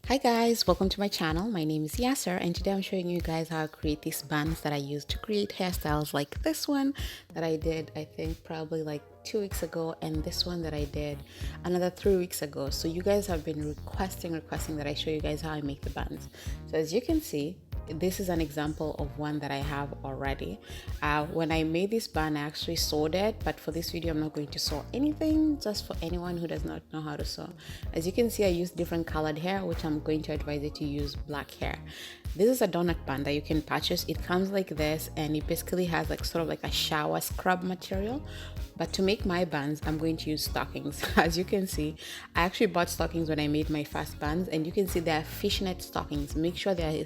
Hi guys, welcome to my channel. My name is Yasser and today I'm showing you guys how I create these bands that I use to create hairstyles like this one that I did I think probably like 2 weeks ago, and this one that I did another 3 weeks ago. So you guys have been requesting that I show you guys how I make the bands. So as you can see, this is an example of one that I have already. When I made this band, I actually sewed it, but for this video I'm not going to sew anything, just for anyone who does not know how to sew. As you can see, I used different colored hair, which I'm going to advise you to use black hair. This is a donut band that you can purchase. It comes like this, and it basically has like sort of like a shower scrub material. But to make my bands, I'm going to use stockings. As you can see, I actually bought stockings when I made my first bands, and you can see they're fishnet stockings. Make sure they're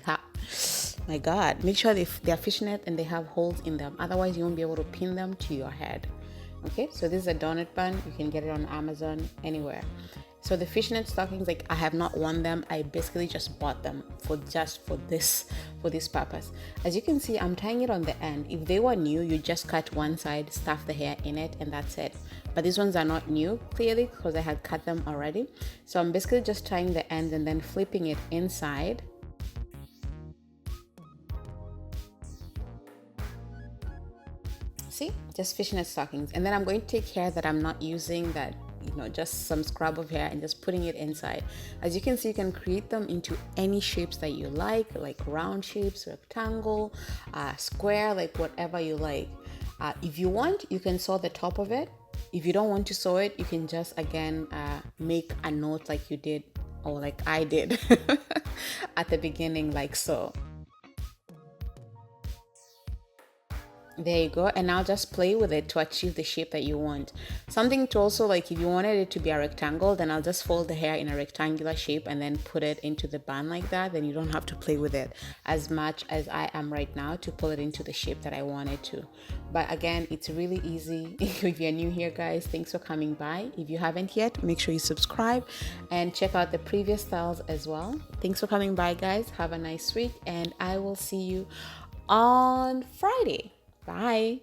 make sure they're fishnet and they have holes in them, otherwise you won't be able to pin them to your head. Okay, so this is a donut band. You can get it on Amazon, anywhere. So the fishnet stockings, like, I have not worn them. I basically just bought them for this purpose. As you can see, I'm tying it on the end. If they were new, you just cut one side, stuff the hair in it, and that's it. But these ones are not new, clearly, because I had cut them already. So I'm basically just tying the ends and then flipping it inside. See, just fishnet stockings. And then I'm going to take hair that I'm not using, that, you know, just some scrub of hair, and just putting it inside. As you can see, you can create them into any shapes that you like round shapes, rectangle, square, like whatever you like. If you want, you can sew the top of it. If you don't want to sew it, you can just again make a knot like you did, or like I did at the beginning, like so. There you go. And now just play with it to achieve the shape that you want. Something to also, like, if you wanted it to be a rectangle, then I'll just fold the hair in a rectangular shape and then put it into the band like that. Then you don't have to play with it as much as I am right now to pull it into the shape that I wanted to. But again, it's really easy. If you're new here, guys, thanks for coming by. If you haven't yet, make sure you subscribe and check out the previous styles as well. Thanks for coming by, guys. Have a nice week, and I will see you on Friday. Bye.